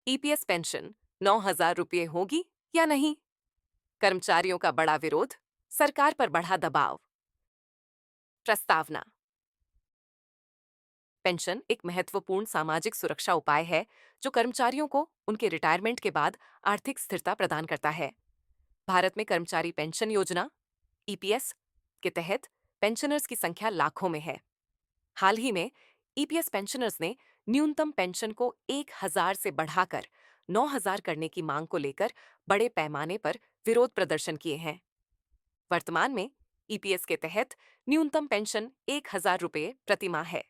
EPS pension 9,000 रुपये होगी या नहीं? कर्मचारियों का बड़ा विरोध, सरकार पर बढ़ा दबाव। प्रस्तावना। पेंशन एक महत्वपूर्ण सामाजिक सुरक्षा उपाय है जो कर्मचारियों को उनके रिटायरमेंट के बाद आर्थिक स्थिरता प्रदान करता है। भारत में कर्मचारी पेंशन योजना ईपीएस के तहत पेंशनर्स की संख्या लाखों में है। हाल ही में ईपीएस पेंशनर्स ने न्यूनतम पेंशन को 1,000 से बढ़ाकर 9,000 करने की मांग को लेकर बड़े पैमाने पर विरोध प्रदर्शन किए हैं। वर्तमान में ईपीएस के तहत न्यूनतम पेंशन 1,000 रुपये प्रति माह है,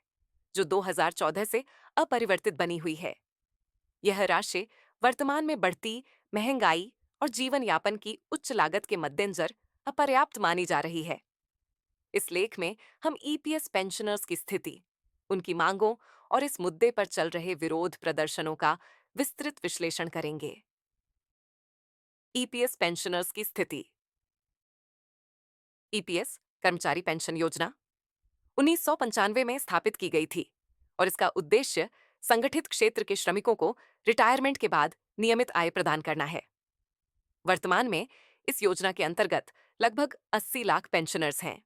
जो 2014 से अपरिवर्तित बनी हुई है। यह राशि वर्तमान में बढ़ती महंगाई और जीवन यापन की उच्च लागत के मद्देनजर अपर्याप्त मानी जा रही है। इस लेख में हम ईपीएस पेंशनर्स की स्थिति, उनकी मांगों और इस मुद्दे पर चल रहे विरोध प्रदर्शनों का विस्तृत विश्लेषण करेंगे। ईपीएस पेंशनर्स की स्थिति। ईपीएस कर्मचारी पेंशन योजना 1995 में स्थापित की गई थी और इसका उद्देश्य संगठित क्षेत्र के श्रमिकों को रिटायरमेंट के बाद नियमित आय प्रदान करना है। वर्तमान में इस योजना के अंतर्गत लगभग 80 लाख पेंशनर्स हैं।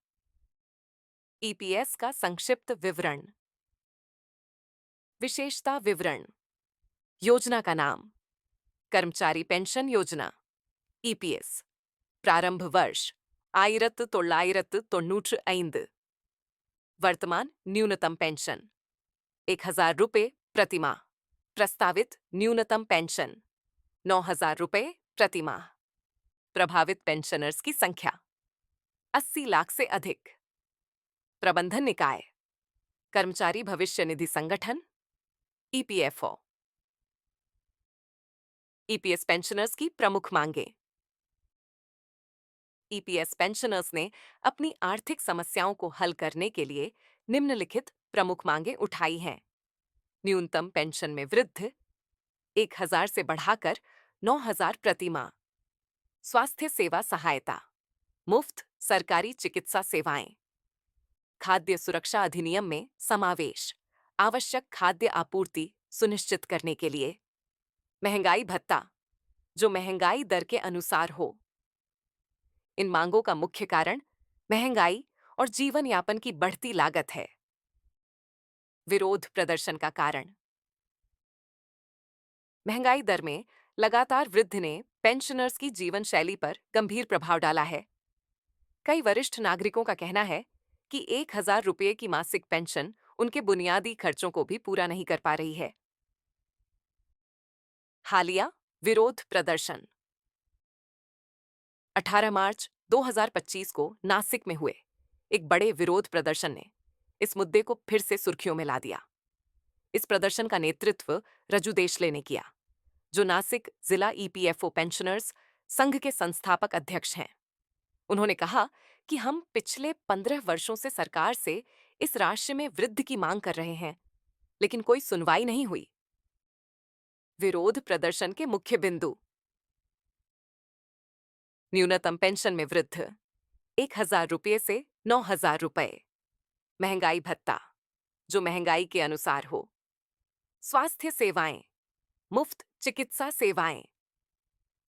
ईपीएस का संक्षिप्त विवरण। विशेषता विवरण। योजना का नाम कर्मचारी पेंशन योजना ईपीएस। प्रारंभ वर्ष 1995। वर्तमान न्यूनतम पेंशन 1,000 रुपये प्रति माह। प्रस्तावित न्यूनतम पेंशन 9,000 रुपये प्रति माह। प्रभावित पेंशनर्स की संख्या 80 लाख से अधिक। प्रबंधन निकाय कर्मचारी भविष्य निधि संगठन ईपीएफओ। ईपीएस पेंशनर्स की प्रमुख मांगें। ईपीएस पेंशनर्स ने अपनी आर्थिक समस्याओं को हल करने के लिए निम्नलिखित प्रमुख मांगें उठाई हैं। न्यूनतम पेंशन में वृद्धि 1,000 से बढ़ाकर 9,000 प्रति माह। स्वास्थ्य सेवा सहायता, मुफ्त सरकारी चिकित्सा सेवाएं। खाद्य सुरक्षा अधिनियम में समावेश, आवश्यक खाद्य आपूर्ति सुनिश्चित करने के लिए। महंगाई भत्ता, जो महंगाई दर के अनुसार हो। इन मांगों का मुख्य कारण महंगाई और जीवन यापन की बढ़ती लागत है। विरोध प्रदर्शन का कारण। महंगाई दर में लगातार वृद्धि ने पेंशनर्स की जीवन शैली पर गंभीर प्रभाव डाला है। कई वरिष्ठ नागरिकों का कहना है कि 1,000 रुपये की मासिक पेंशन उनके बुनियादी खर्चों को भी पूरा नहीं कर पा रही है। हालिया विरोध प्रदर्शन। 18 मार्च 2025 को नासिक में हुए एक बड़े विरोध प्रदर्शन ने इस मुद्दे को फिर से सुर्खियों में ला दिया। इस प्रदर्शन का नेतृत्व रजू देशले ने किया, जो नासिक जिला ईपीएफओ पेंशनर्स संघ के संस्थापक अध्यक्ष हैं। उन्होंने कहा कि हम पिछले 15 वर्षों से सरकार से इस राशि में वृद्धि की मांग कर रहे हैं, लेकिन कोई सुनवाई नहीं हुई। विरोध प्रदर्शन के मुख्य बिंदु। न्यूनतम पेंशन में वृद्धि 1,000 रुपये से 9,000 रुपये। महंगाई भत्ता, जो महंगाई के अनुसार हो। स्वास्थ्य सेवाएं, मुफ्त चिकित्सा सेवाएं।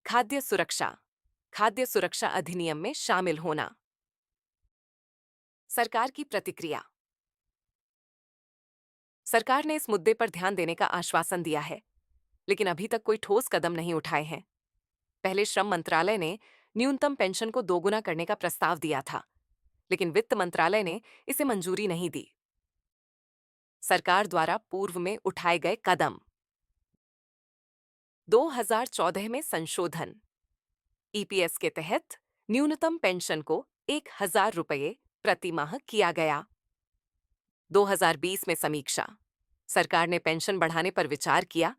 खाद्य सुरक्षा अधिनियम में शामिल होना। सरकार की प्रतिक्रिया। सरकार ने इस मुद्दे पर ध्यान देने का आश्वासन दिया है, लेकिन अभी तक कोई ठोस कदम नहीं उठाए हैं। पहले श्रम मंत्रालय ने न्यूनतम पेंशन को दोगुना करने का प्रस्ताव दिया था, लेकिन वित्त मंत्रालय ने इसे मंजूरी नहीं दी। सरकार द्वारा पूर्व में उठाए गए कदम। 2014 में संशोधन। ईपीएस के तहत न्यूनतम पेंशन को 1,000 रुपये प्रति माह किया गया। 2020 में समीक्षा। सरकार ने पेंशन बढ़ाने पर विचार किया,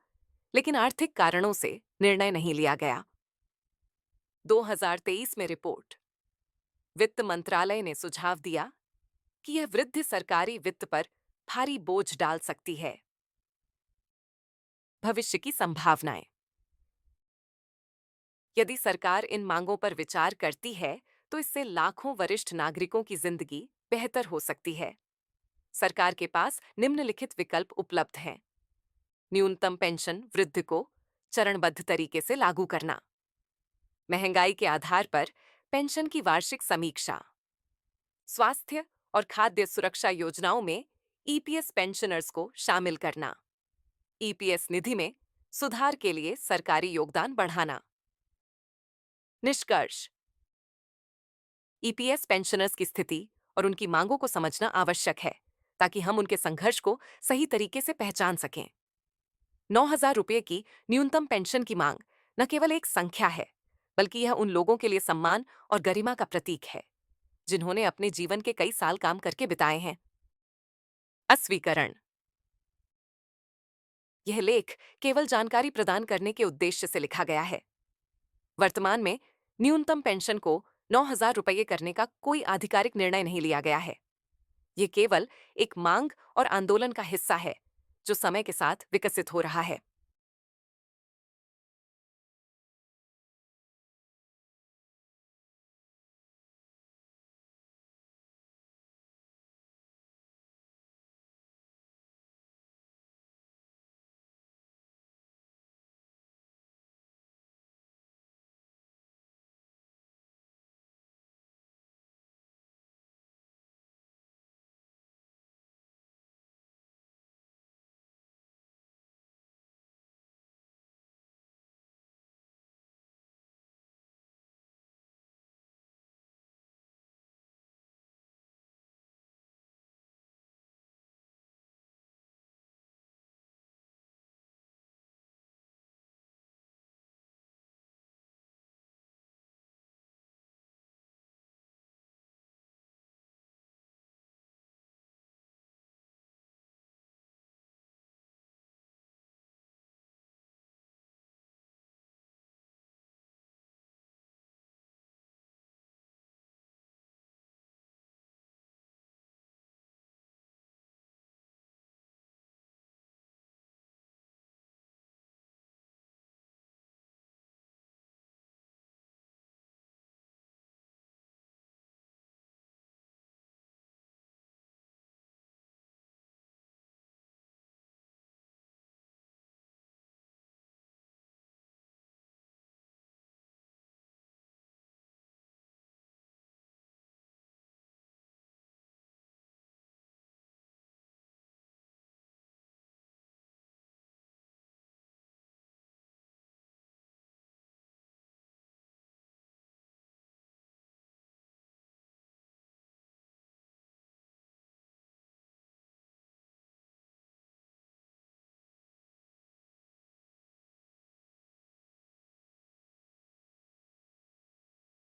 लेकिन आर्थिक कारणों से निर्णय नहीं लिया गया। 2023 में रिपोर्ट। वित्त मंत्रालय ने सुझाव दिया कि यह वृद्धि सरकारी वित्त पर भारी बोझ डाल सकती है। भविष्य की संभावनाएं। यदि सरकार इन मांगों पर विचार करती है, तो इससे लाखों वरिष्ठ नागरिकों की जिंदगी बेहतर हो सकती है। सरकार के पास निम्नलिखित विकल्प उपलब्ध हैं। न्यूनतम पेंशन वृद्धि को चरणबद्ध तरीके से लागू करना। महंगाई के आधार पर पेंशन की वार्षिक समीक्षा। स्वास्थ्य और खाद्य सुरक्षा योजनाओं में ईपीएस पेंशनर्स को शामिल करना। ईपीएस निधि में सुधार के लिए सरकारी योगदान बढ़ाना। निष्कर्ष। ईपीएस पेंशनर्स की स्थिति और उनकी मांगों को समझना आवश्यक है ताकि हम उनके संघर्ष को सही तरीके से पहचान सकें। 9,000 रुपये की न्यूनतम पेंशन की मांग न केवल एक संख्या है, बल्कि यह उन लोगों के लिए सम्मान और गरिमा का प्रतीक है जिन्होंने अपने जीवन के कई साल काम करके बिताए हैं। अस्वीकरण। यह लेख केवल जानकारी प्रदान करने के उद्देश्य से लिखा गया है। वर्तमान में न्यूनतम पेंशन को 9,000 रुपये करने का कोई आधिकारिक निर्णय नहीं लिया गया है। ये केवल एक मांग और आंदोलन का हिस्सा है जो समय के साथ विकसित हो रहा है।